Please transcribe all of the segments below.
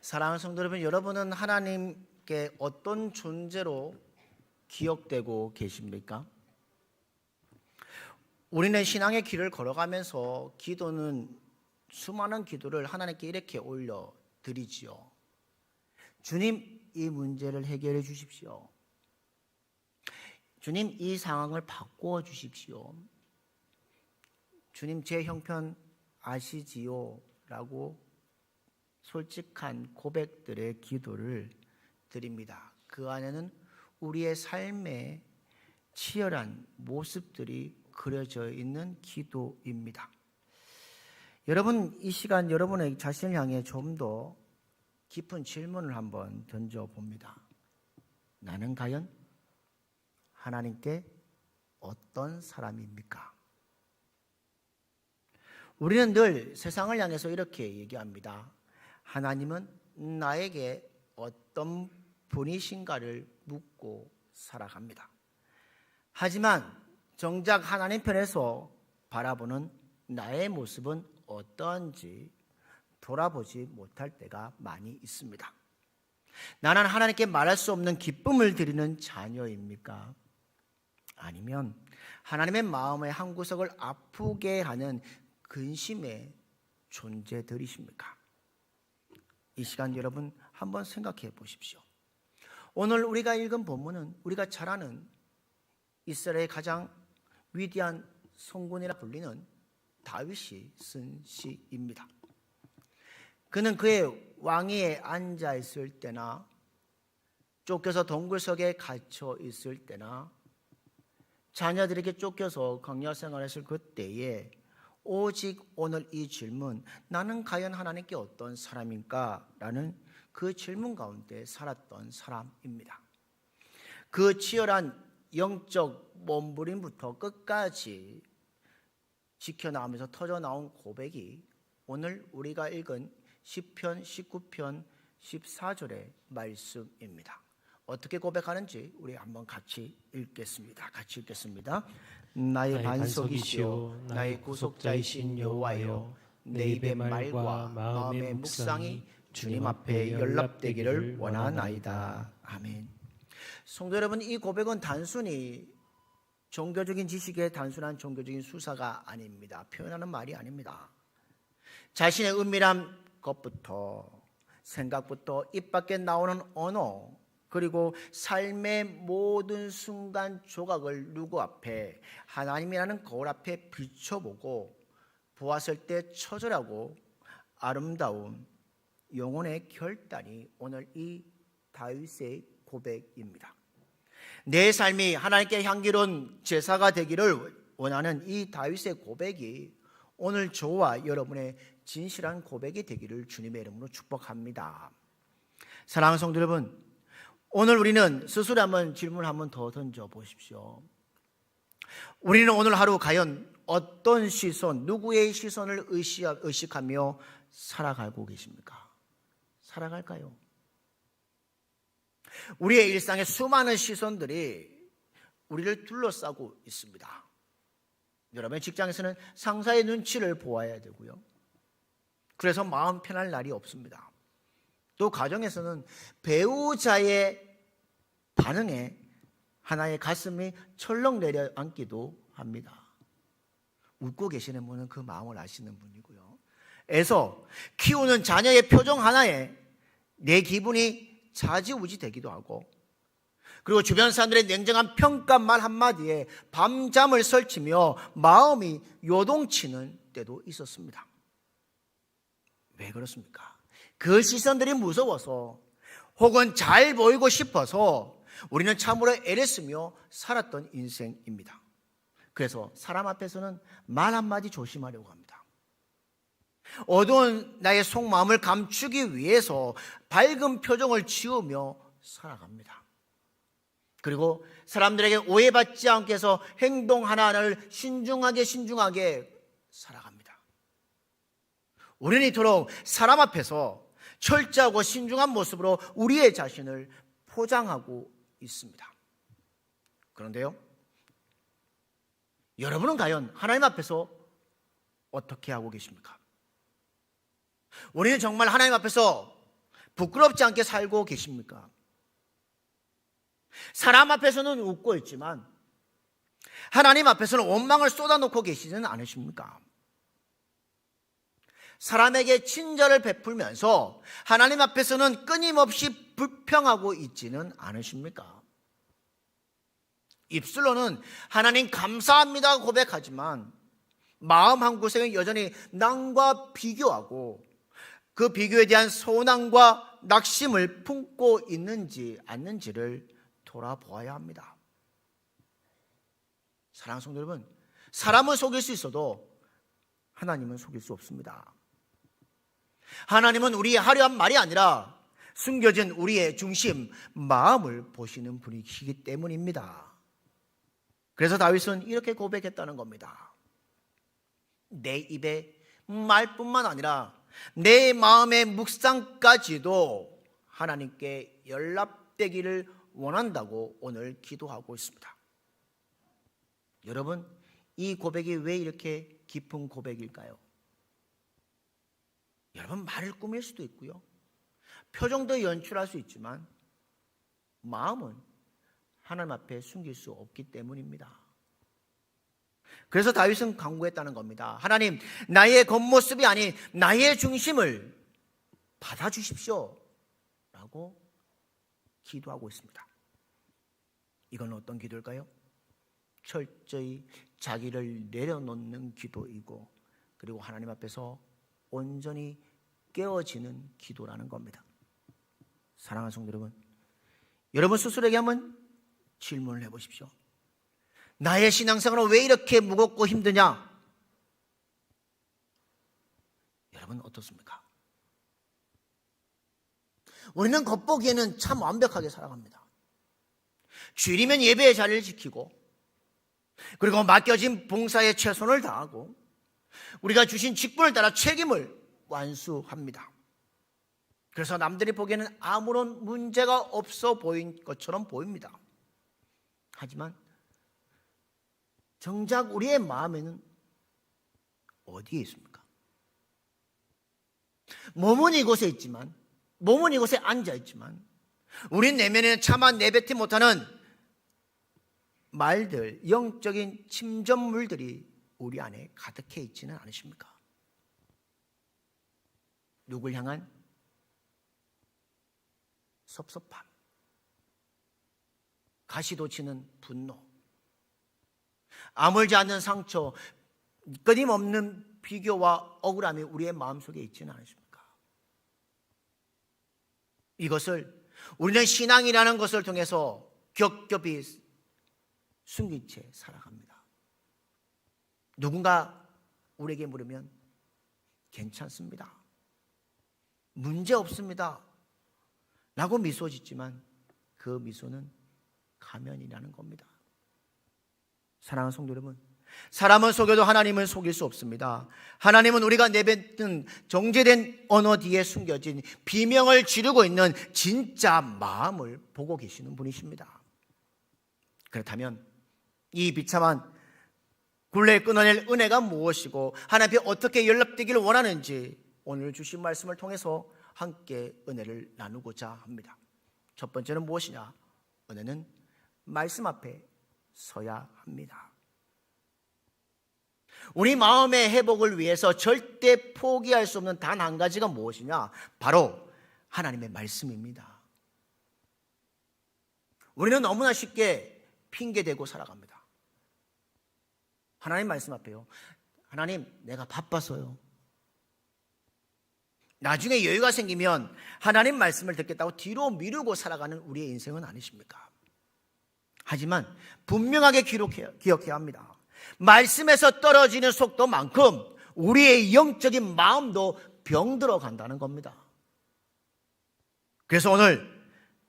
사랑하는 성도 여러분, 여러분은 하나님께 어떤 존재로 기억되고 계십니까? 우리는 신앙의 길을 걸어가면서 기도는 수많은 기도를 하나님께 이렇게 올려드리지요. 주님, 이 문제를 해결해 주십시오. 주님, 이 상황을 바꾸어 주십시오. 주님, 제 형편 아시지요? 라고 솔직한 고백들의 기도를 드립니다. 그 안에는 우리의 삶의 치열한 모습들이 그려져 있는 기도입니다. 여러분, 이 시간 여러분의 자신을 향해 좀 더 깊은 질문을 한번 던져봅니다. 나는 과연 하나님께 어떤 사람입니까? 우리는 늘 세상을 향해서 이렇게 얘기합니다. 하나님은 나에게 어떤 분이신가를 묻고 살아갑니다. 하지만 정작 하나님 편에서 바라보는 나의 모습은 어떠한지 돌아보지 못할 때가 많이 있습니다. 나는 하나님께 말할 수 없는 기쁨을 드리는 자녀입니까? 아니면 하나님의 마음의 한 구석을 아프게 하는 근심의 존재들이십니까? 이 시간 여러분 한번 생각해 보십시오. 오늘 우리가 읽은 본문은 우리가 잘 아는 이스라엘의 가장 위대한 성군이라 불리는 다윗이 쓴 시입니다. 그는 그의 왕위에 앉아 있을 때나 쫓겨서 동굴 속에 갇혀 있을 때나 자녀들에게 쫓겨서 광야 생활했을 그때에 오직 오늘 이 질문, 나는 과연 하나님께 어떤 사람인가? 라는 그 질문 가운데 살았던 사람입니다. 그 치열한 영적 몸부림부터 끝까지 지켜나가면서 터져나온 고백이 오늘 우리가 읽은 시편 19편 14절의 말씀입니다. 어떻게 고백하는지 우리 한번 같이 읽겠습니다. 나의 반석이시오 나의 구속자이신 여호와여, 내 입의 말과 마음의 묵상이 주님 앞에 연락되기를 원하나이다. 아멘. 성도 여러분, 이 고백은 단순히 종교적인 지식의 단순한 종교적인 수사가 아닙니다. 표현하는 말이 아닙니다. 자신의 은밀한 것부터 생각부터 입 밖에 나오는 언어, 그리고 삶의 모든 순간 조각을 누구 앞에, 하나님이라는 거울 앞에 비춰보고 보았을 때 처절하고 아름다운 영혼의 결단이 오늘 이 다윗의 고백입니다. 내 삶이 하나님께 향기로운 제사가 되기를 원하는 이 다윗의 고백이 오늘 저와 여러분의 진실한 고백이 되기를 주님의 이름으로 축복합니다. 사랑하는 성도 여러분, 오늘 우리는 스스로 한번 질문을 한번 더 던져보십시오. 우리는 오늘 하루 과연 어떤 시선, 누구의 시선을 의식하며 살아가고 계십니까? 살아갈까요? 우리의 일상에 수많은 시선들이 우리를 둘러싸고 있습니다. 여러분의 직장에서는 상사의 눈치를 보아야 되고요. 그래서 마음 편할 날이 없습니다. 또 가정에서는 배우자의 반응에 하나의 가슴이 철렁 내려앉기도 합니다. 웃고 계시는 분은 그 마음을 아시는 분이고요. 애서 키우는 자녀의 표정 하나에 내 기분이 좌지우지 되기도 하고, 그리고 주변 사람들의 냉정한 평가말 한마디에 밤잠을 설치며 마음이 요동치는 때도 있었습니다. 왜 그렇습니까? 그 시선들이 무서워서 혹은 잘 보이고 싶어서 우리는 참으로 애를 쓰며 살았던 인생입니다. 그래서 사람 앞에서는 말 한마디 조심하려고 합니다. 어두운 나의 속마음을 감추기 위해서 밝은 표정을 지으며 살아갑니다. 그리고 사람들에게 오해받지 않게 해서 행동 하나하나를 신중하게 살아갑니다. 우리는 이토록 사람 앞에서 철저하고 신중한 모습으로 우리의 자신을 포장하고 있습니다. 그런데요, 여러분은 과연 하나님 앞에서 어떻게 하고 계십니까? 우리는 정말 하나님 앞에서 부끄럽지 않게 살고 계십니까? 사람 앞에서는 웃고 있지만 하나님 앞에서는 원망을 쏟아놓고 계시지는 않으십니까? 사람에게 친절을 베풀면서 하나님 앞에서는 끊임없이 불평하고 있지는 않으십니까? 입술로는 하나님 감사합니다 고백하지만 마음 한구석에 여전히 남과 비교하고 그 비교에 대한 소난과 낙심을 품고 있는지 않는지를 돌아보아야 합니다. 사랑하는 성도 여러분, 사람은 속일 수 있어도 하나님은 속일 수 없습니다. 하나님은 우리의 화려한 말이 아니라 숨겨진 우리의 중심, 마음을 보시는 분이시기 때문입니다. 그래서 다윗은 이렇게 고백했다는 겁니다. 내 입에 말뿐만 아니라 내 마음의 묵상까지도 하나님께 연락되기를 원한다고 오늘 기도하고 있습니다. 여러분, 이 고백이 왜 이렇게 깊은 고백일까요? 여러분, 말을 꾸밀 수도 있고요, 표정도 연출할 수 있지만 마음은 하나님 앞에 숨길 수 없기 때문입니다. 그래서 다윗은 간구했다는 겁니다. 하나님, 나의 겉모습이 아닌 나의 중심을 받아주십시오 라고 기도하고 있습니다. 이건 어떤 기도일까요? 철저히 자기를 내려놓는 기도이고, 그리고 하나님 앞에서 온전히 깨어지는 기도라는 겁니다. 사랑하는 성도 여러분, 여러분 스스로에게 한번 질문을 해보십시오. 나의 신앙생활은 왜 이렇게 무겁고 힘드냐? 여러분 어떻습니까? 우리는 겉보기에는 참 완벽하게 살아갑니다. 주일이면 예배의 자리를 지키고, 그리고 맡겨진 봉사에 최선을 다하고, 우리가 주신 직분을 따라 책임을 완수합니다. 그래서 남들이 보기에는 아무런 문제가 없어 보인 것처럼 보입니다. 하지만 정작 우리의 마음에는 어디에 있습니까? 몸은 이곳에 있지만, 몸은 이곳에 앉아 있지만, 우리 내면에는 차마 내뱉지 못하는 말들, 영적인 침전물들이 우리 안에 가득해 있지는 않으십니까? 누굴 향한 섭섭함, 가시돋치는 분노, 아물지 않는 상처, 끊임없는 비교와 억울함이 우리의 마음속에 있지는 않으십니까? 이것을 우리는 신앙이라는 것을 통해서 겹겹이 숨긴 채 살아갑니다. 누군가 우리에게 물으면 괜찮습니다, 문제 없습니다 라고 미소 짓지만 그 미소는 가면이라는 겁니다. 사랑하는 성도 여러분, 사람은 속여도 하나님은 속일 수 없습니다. 하나님은 우리가 내뱉은 정제된 언어 뒤에 숨겨진 비명을 지르고 있는 진짜 마음을 보고 계시는 분이십니다. 그렇다면 이 비참한 굴레에 끊어낼 은혜가 무엇이고 하나님께 어떻게 연락되기를 원하는지 오늘 주신 말씀을 통해서 함께 은혜를 나누고자 합니다. 첫 번째는 무엇이냐? 은혜는 말씀 앞에 서야 합니다. 우리 마음의 회복을 위해서 절대 포기할 수 없는 단 한 가지가 무엇이냐? 바로 하나님의 말씀입니다. 우리는 너무나 쉽게 핑계대고 살아갑니다. 하나님 말씀 앞에요, 하나님 내가 바빠서요, 나중에 여유가 생기면 하나님 말씀을 듣겠다고 뒤로 미루고 살아가는 우리의 인생은 아니십니까? 하지만 분명하게 기억해야 합니다. 말씀에서 떨어지는 속도만큼 우리의 영적인 마음도 병들어 간다는 겁니다. 그래서 오늘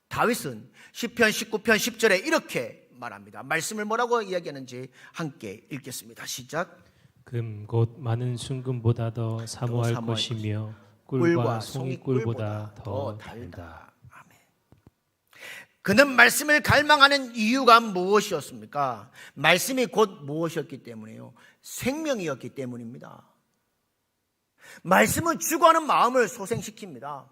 다윗은 시편 19편 10절에 이렇게 말합니다. 말씀을 뭐라고 이야기하는지 함께 읽겠습니다. 시작. 금 곧 많은 순금보다 더 사모할 것이며 꿀과 송이꿀보다 더 달다. 아멘. 그는 말씀을 갈망하는 이유가 무엇이었습니까? 말씀이 곧 무엇이었기 때문에요? 생명이었기 때문입니다. 말씀은 죽어가는 마음을 소생시킵니다.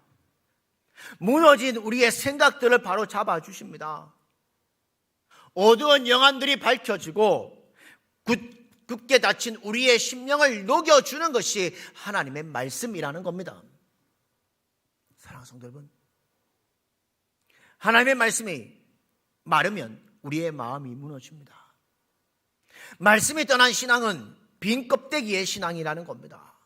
무너진 우리의 생각들을 바로 잡아주십니다. 어두운 영안들이 밝혀지고 굳게 닫힌 우리의 심령을 녹여주는 것이 하나님의 말씀이라는 겁니다. 사랑하는 성도 여러분, 하나님의 말씀이 마르면 우리의 마음이 무너집니다. 말씀이 떠난 신앙은 빈 껍데기의 신앙이라는 겁니다.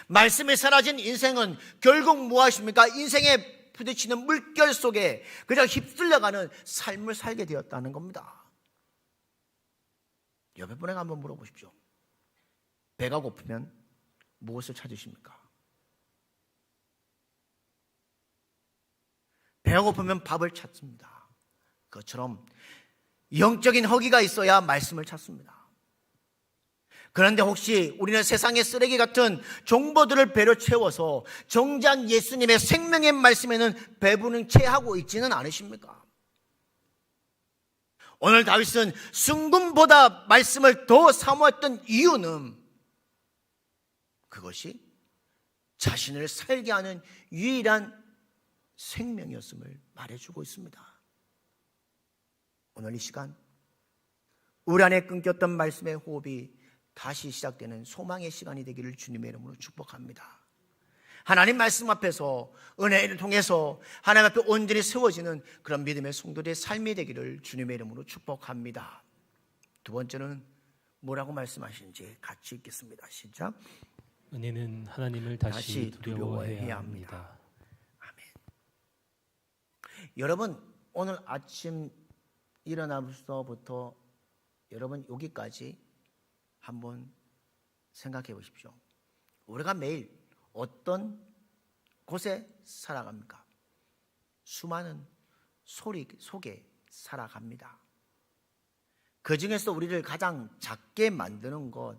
말씀이 사라진 인생은 결국 무엇입니까? 인생에 부딪히는 물결 속에 그저 휩쓸려가는 삶을 살게 되었다는 겁니다. 옆에 분에게 한번 물어보십시오. 배가 고프면 무엇을 찾으십니까? 배가 고프면 밥을 찾습니다. 그것처럼 영적인 허기가 있어야 말씀을 찾습니다. 그런데 혹시 우리는 세상의 쓰레기 같은 정보들을 배로 채워서 정작 예수님의 생명의 말씀에는 배부른 채 하고 있지는 않으십니까? 오늘 다윗은 순금보다 말씀을 더 사모했던 이유는 그것이 자신을 살게 하는 유일한 생명이었음을 말해주고 있습니다. 오늘 이 시간 우리 안에 끊겼던 말씀의 호흡이 다시 시작되는 소망의 시간이 되기를 주님의 이름으로 축복합니다. 하나님 말씀 앞에서 은혜를 통해서 하나님 앞에 온전히 세워지는 그런 믿음의 성도들의 삶이 되기를 주님의 이름으로 축복합니다. 두 번째는 뭐라고 말씀하시는지 같이 읽겠습니다. 시작. 은혜는 하나님을 다시 두려워해야 합니다. 아멘. 여러분, 오늘 아침 일어나서부터 여러분 여기까지 한번 생각해 보십시오. 우리가 매일 어떤 곳에 살아갑니까? 수많은 소리 속에 살아갑니다. 그 중에서 우리를 가장 작게 만드는 것,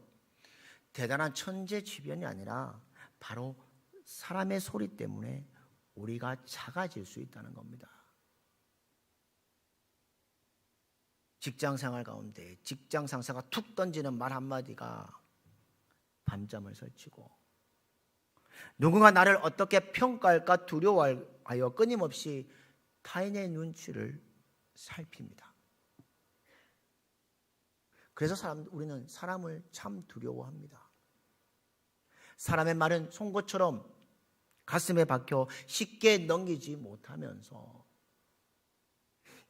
대단한 천재지변이 아니라 바로 사람의 소리 때문에 우리가 작아질 수 있다는 겁니다. 직장생활 가운데 직장 상사가 툭 던지는 말 한마디가 밤잠을 설치고, 누군가 나를 어떻게 평가할까 두려워하여 끊임없이 타인의 눈치를 살핍니다. 그래서 우리는 사람을 참 두려워합니다. 사람의 말은 송곳처럼 가슴에 박혀 쉽게 넘기지 못하면서,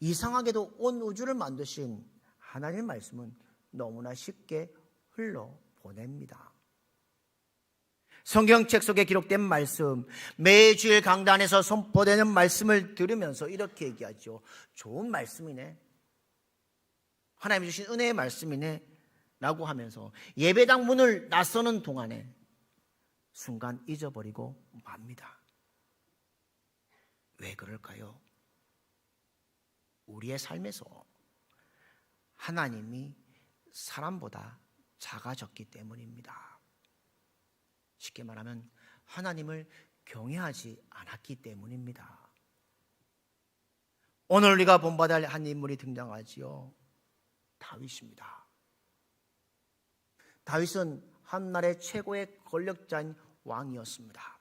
이상하게도 온 우주를 만드신 하나님의 말씀은 너무나 쉽게 흘러보냅니다. 성경책 속에 기록된 말씀, 매주일 강단에서 선포되는 말씀을 들으면서 이렇게 얘기하죠. 좋은 말씀이네, 하나님 주신 은혜의 말씀이네 라고 하면서 예배당 문을 나서는 동안에 순간 잊어버리고 맙니다. 왜 그럴까요? 우리의 삶에서 하나님이 사람보다 작아졌기 때문입니다. 쉽게 말하면 하나님을 경외하지 않았기 때문입니다. 오늘 우리가 본받아야 할 한 인물이 등장하지요. 다윗입니다. 다윗은 한날의 최고의 권력자인 왕이었습니다.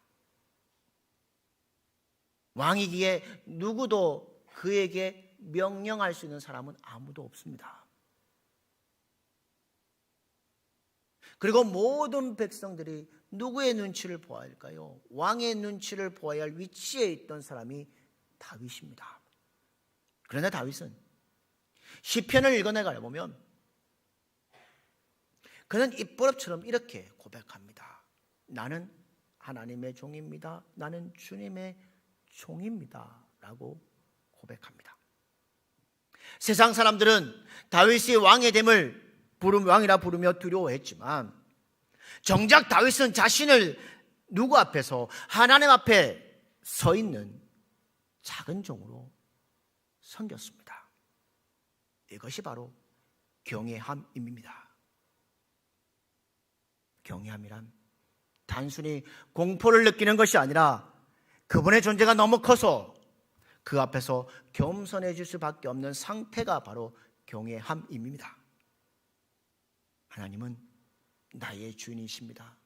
왕이기에 누구도 그에게 명령할 수 있는 사람은 아무도 없습니다. 그리고 모든 백성들이 누구의 눈치를 보아야 할까요? 왕의 눈치를 보아야 할 위치에 있던 사람이 다윗입니다. 그런데 다윗은 시편을 읽어내가 보면 그는 입버릇처럼 이렇게 고백합니다. 나는 하나님의 종입니다. 나는 주님의 종입니다. 라고 고백합니다. 세상 사람들은 다윗이 왕의 됨을 왕이라 부르며 두려워했지만, 정작 다윗은 자신을 누구 앞에서? 하나님 앞에 서 있는 작은 종으로 섬겼습니다. 이것이 바로 경외함입니다. 경외함이란 단순히 공포를 느끼는 것이 아니라 그분의 존재가 너무 커서 그 앞에서 겸손해질 수밖에 없는 상태가 바로 경외함입니다. 하나님은 나의 주인이십니다.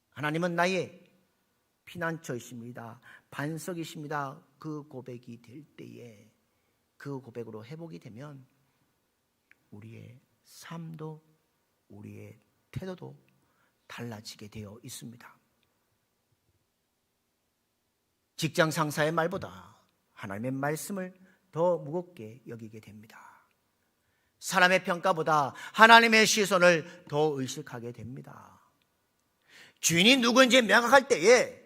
하나님은 나의 피난처이십니다. 반석이십니다. 그 고백이 될 때에 그 고백으로 회복이 되면 우리의 삶도 우리의 태도도 달라지게 되어 있습니다. 직장 상사의 말보다 하나님의 말씀을 더 무겁게 여기게 됩니다. 사람의 평가보다 하나님의 시선을 더 의식하게 됩니다. 주인이 누구인지 명확할 때에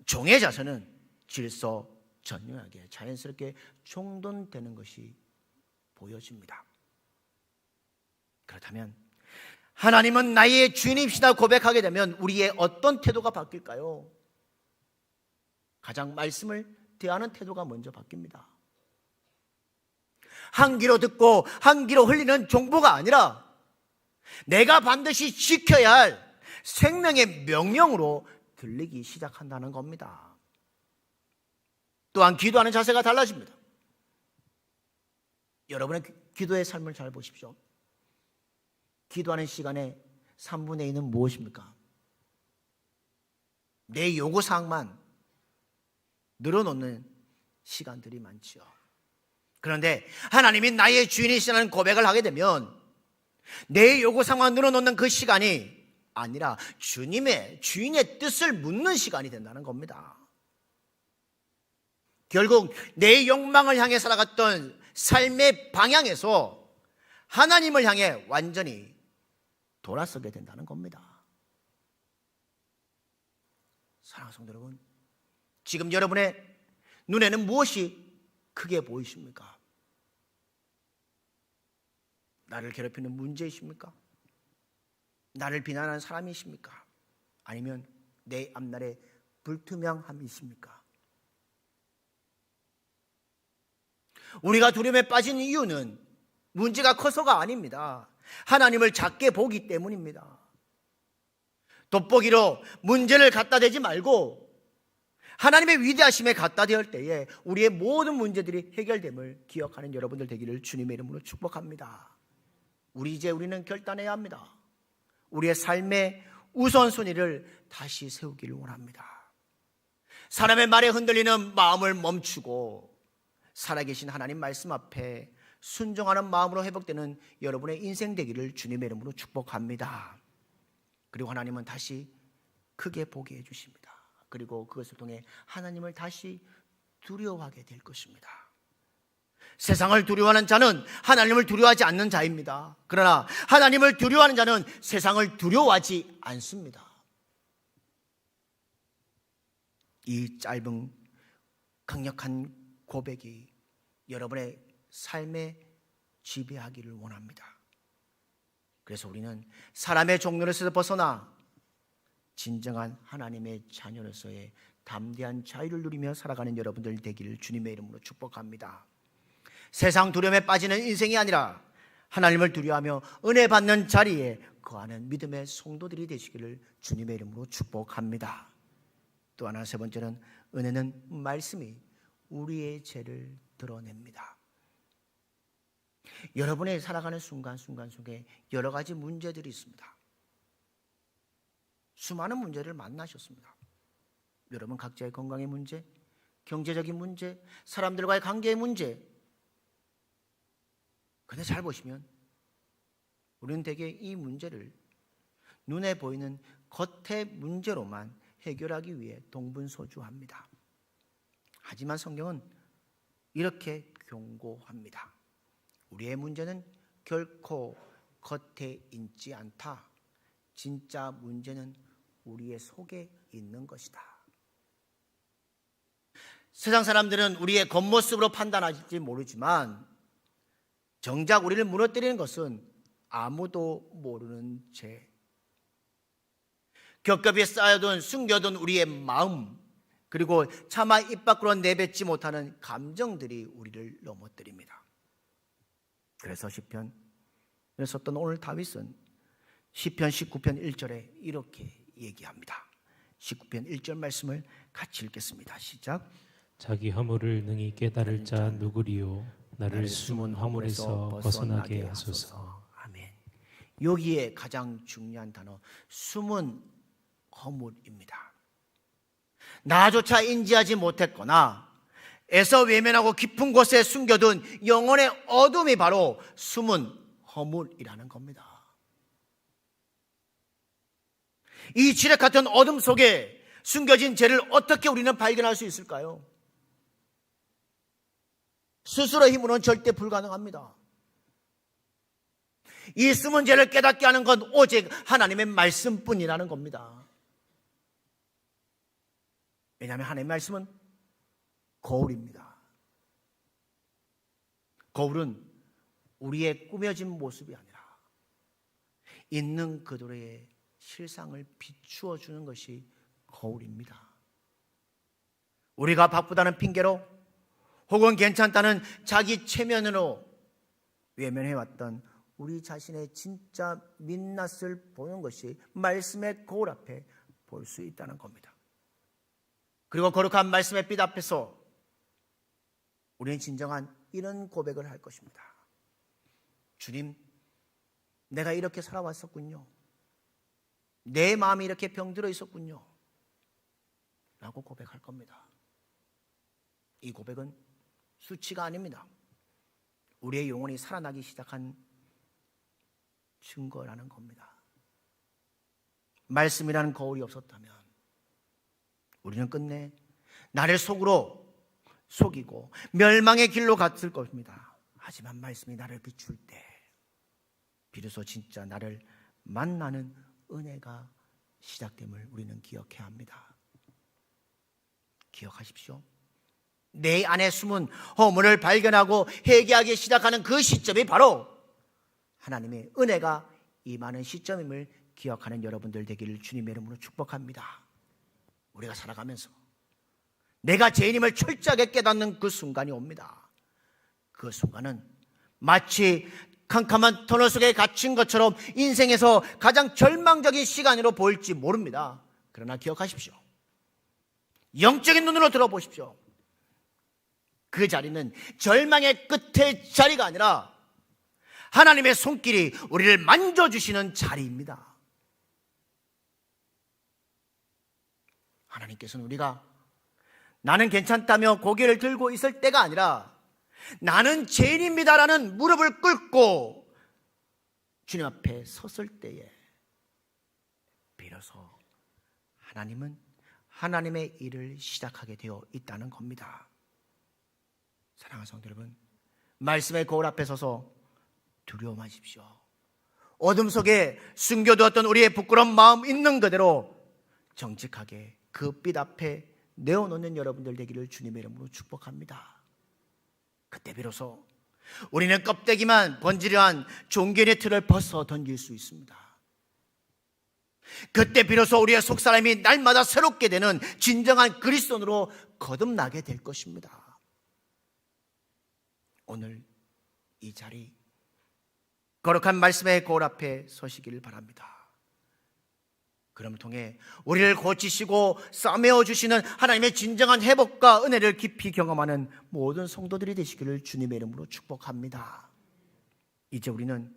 종의 자세는 질서정연하게 자연스럽게 총돈되는 것이 보여집니다. 그렇다면 하나님은 나의 주인이시다 고백하게 되면 우리의 어떤 태도가 바뀔까요? 가장 말씀을 대하는 태도가 먼저 바뀝니다. 한 귀로 듣고 한 귀로 흘리는 정보가 아니라 내가 반드시 지켜야 할 생명의 명령으로 들리기 시작한다는 겁니다. 또한 기도하는 자세가 달라집니다. 여러분의 기도의 삶을 잘 보십시오. 기도하는 시간에 3분의 2는 무엇입니까? 내 요구사항만 늘어놓는 시간들이 많지요. 그런데 하나님이 나의 주인이시라는 고백을 하게 되면 내 요구사항만 늘어놓는 그 시간이 아니라 주님의 주인의 뜻을 묻는 시간이 된다는 겁니다. 결국 내 욕망을 향해 살아갔던 삶의 방향에서 하나님을 향해 완전히 돌아서게 된다는 겁니다. 사랑하는 성도 여러분, 지금 여러분의 눈에는 무엇이 크게 보이십니까? 나를 괴롭히는 문제이십니까? 나를 비난하는 사람이십니까? 아니면 내 앞날의 불투명함이십니까? 우리가 두려움에 빠진 이유는 문제가 커서가 아닙니다. 하나님을 작게 보기 때문입니다. 돋보기로 문제를 갖다 대지 말고 하나님의 위대하심에 갖다 대할 때에 우리의 모든 문제들이 해결됨을 기억하는 여러분들 되기를 주님의 이름으로 축복합니다. 우리는 결단해야 합니다. 우리의 삶의 우선순위를 다시 세우기를 원합니다. 사람의 말에 흔들리는 마음을 멈추고 살아계신 하나님 말씀 앞에 순종하는 마음으로 회복되는 여러분의 인생 되기를 주님의 이름으로 축복합니다. 그리고 하나님은 다시 크게 보게 해주십니다. 그리고 그것을 통해 하나님을 다시 두려워하게 될 것입니다. 세상을 두려워하는 자는 하나님을 두려워하지 않는 자입니다. 그러나 하나님을 두려워하는 자는 세상을 두려워하지 않습니다. 이 짧은 강력한 고백이 여러분의 삶에 지배하기를 원합니다. 그래서 우리는 사람의 종로에서 벗어나 진정한 하나님의 자녀로서의 담대한 자유를 누리며 살아가는 여러분들 되기를 주님의 이름으로 축복합니다. 세상 두려움에 빠지는 인생이 아니라 하나님을 두려워하며 은혜 받는 자리에 거하는 믿음의 성도들이 되시기를 주님의 이름으로 축복합니다. 또 하나 세 번째는 은혜는 말씀이 우리의 죄를 드러냅니다. 여러분의 살아가는 순간순간 속에 여러 가지 문제들이 있습니다. 수많은 문제를 만나셨습니다. 여러분 각자의 건강의 문제, 경제적인 문제, 사람들과의 관계의 문제. 근데 잘 보시면 우리는 대개 이 문제를 눈에 보이는 겉의 문제로만 해결하기 위해 동분서주합니다. 하지만 성경은 이렇게 경고합니다. 우리의 문제는 결코 겉에 있지 않다. 진짜 문제는 우리의 속에 있는 것이다. 세상 사람들은 우리의 겉모습으로 판단할지 모르지만 정작 우리를 무너뜨리는 것은 아무도 모르는 죄. 겹겹이 쌓여둔 숨겨둔 우리의 마음, 그리고 차마 입 밖으로 내뱉지 못하는 감정들이 우리를 넘어뜨립니다. 그래서 시편을 썼던 오늘 다윗은 시편 19편 1절에 이렇게 얘기합니다. 19편 1절 말씀을 같이 읽겠습니다. 시작. 자기 허물을 능히 깨달을 자 누구리요? 나를 숨은 허물에서 벗어나게 하소서. 아멘. 여기에 가장 중요한 단어 숨은 허물입니다. 나조차 인지하지 못했거나 애써 외면하고 깊은 곳에 숨겨둔 영혼의 어둠이 바로 숨은 허물이라는 겁니다. 이 칠흑 같은 어둠 속에 숨겨진 죄를 어떻게 우리는 발견할 수 있을까요? 스스로 힘으로는 절대 불가능합니다. 이 숨은 죄를 깨닫게 하는 건 오직 하나님의 말씀뿐이라는 겁니다. 왜냐하면 하나님의 말씀은 거울입니다. 거울은 우리의 꾸며진 모습이 아니라 있는 그대로의 실상을 비추어 주는 것이 거울입니다. 우리가 바쁘다는 핑계로 혹은 괜찮다는 자기 체면으로 외면해왔던 우리 자신의 진짜 민낯을 보는 것이 말씀의 거울 앞에 볼 수 있다는 겁니다. 그리고 거룩한 말씀의 빛 앞에서 우리는 진정한 이런 고백을 할 것입니다. 주님, 내가 이렇게 살아왔었군요. 내 마음이 이렇게 병들어 있었군요. 라고 고백할 겁니다. 이 고백은 수치가 아닙니다. 우리의 영혼이 살아나기 시작한 증거라는 겁니다. 말씀이라는 거울이 없었다면 우리는 끝내 나를 속이고 멸망의 길로 갔을 것입니다. 하지만 말씀이 나를 비출 때 비로소 진짜 나를 만나는 은혜가 시작됨을 우리는 기억해야 합니다. 기억하십시오. 내 안에 숨은 허물을 발견하고 회개하기 시작하는 그 시점이 바로 하나님의 은혜가 임하는 시점임을 기억하는 여러분들 되기를 주님의 이름으로 축복합니다. 우리가 살아가면서 내가 죄인임을 철저하게 깨닫는 그 순간이 옵니다. 그 순간은 마치 캄캄한 터널 속에 갇힌 것처럼 인생에서 가장 절망적인 시간으로 보일지 모릅니다. 그러나 기억하십시오. 영적인 눈으로 들어보십시오. 그 자리는 절망의 끝의 자리가 아니라 하나님의 손길이 우리를 만져주시는 자리입니다. 하나님께서는 우리가 나는 괜찮다며 고개를 들고 있을 때가 아니라 나는 죄인입니다라는 무릎을 꿇고 주님 앞에 섰을 때에 비로소 하나님은 하나님의 일을 시작하게 되어 있다는 겁니다. 사랑하는 성도 여러분, 말씀의 거울 앞에 서서 두려워 마십시오. 어둠 속에 숨겨두었던 우리의 부끄러운 마음 있는 그대로 정직하게 그 빛 앞에 내어놓는 여러분들 되기를 주님의 이름으로 축복합니다. 그때 비로소 우리는 껍데기만 번지르한 종견의 틀을 벗어 던질 수 있습니다. 그때 비로소 우리의 속사람이 날마다 새롭게 되는 진정한 그리스도인으로 거듭나게 될 것입니다. 오늘 이 자리 거룩한 말씀의 거울 앞에 서시기를 바랍니다. 그럼을 통해 우리를 고치시고 싸매어 주시는 하나님의 진정한 회복과 은혜를 깊이 경험하는 모든 성도들이 되시기를 주님의 이름으로 축복합니다. 이제 우리는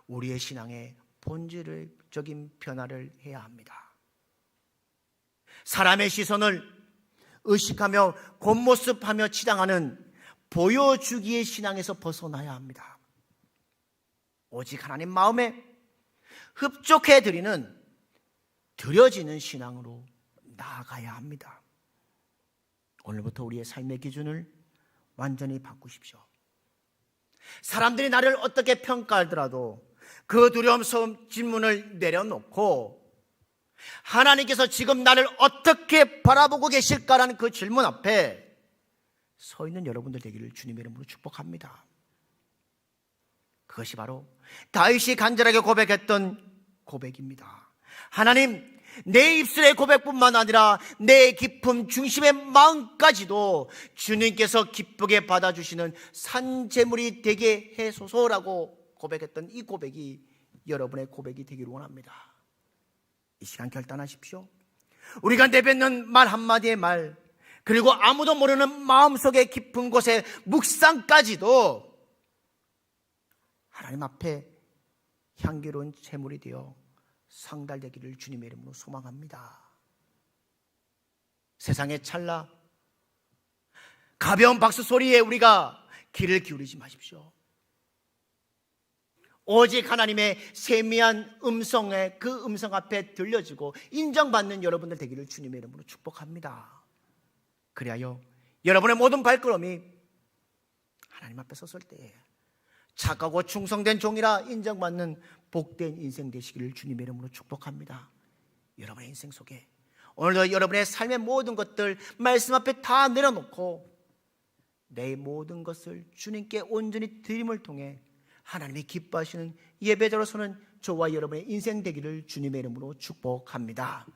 우리의 신앙의 본질적인 변화를 해야 합니다. 사람의 시선을 의식하며 겉모습하며 치장하는 보여주기의 신앙에서 벗어나야 합니다. 오직 하나님 마음에 흡족해 드리는 드려지는 신앙으로 나아가야 합니다. 오늘부터 우리의 삶의 기준을 완전히 바꾸십시오. 사람들이 나를 어떻게 평가하더라도 그 두려움스러운 질문을 내려놓고 하나님께서 지금 나를 어떻게 바라보고 계실까라는 그 질문 앞에 서 있는 여러분들 되기를 주님의 이름으로 축복합니다. 그것이 바로 다윗이 간절하게 고백했던 고백입니다. 하나님, 내 입술의 고백뿐만 아니라 내 깊은 중심의 마음까지도 주님께서 기쁘게 받아주시는 산제물이 되게 해소서라고 고백했던 이 고백이 여러분의 고백이 되기를 원합니다. 이 시간 결단하십시오. 우리가 내뱉는 말 한마디의 말, 그리고 아무도 모르는 마음속의 깊은 곳의 묵상까지도 하나님 앞에 향기로운 제물이 되어 상달되기를 주님의 이름으로 소망합니다. 세상의 찰나 가벼운 박수 소리에 우리가 귀를 기울이지 마십시오. 오직 하나님의 세미한 음성에 그 음성 앞에 들려지고 인정받는 여러분들 되기를 주님의 이름으로 축복합니다. 그리하여 여러분의 모든 발걸음이 하나님 앞에 섰을 때 착하고 충성된 종이라 인정받는 복된 인생 되시기를 주님의 이름으로 축복합니다. 여러분의 인생 속에 오늘도 여러분의 삶의 모든 것들 말씀 앞에 다 내려놓고 내 모든 것을 주님께 온전히 드림을 통해 하나님이 기뻐하시는 예배자로서는 저와 여러분의 인생 되기를 주님의 이름으로 축복합니다.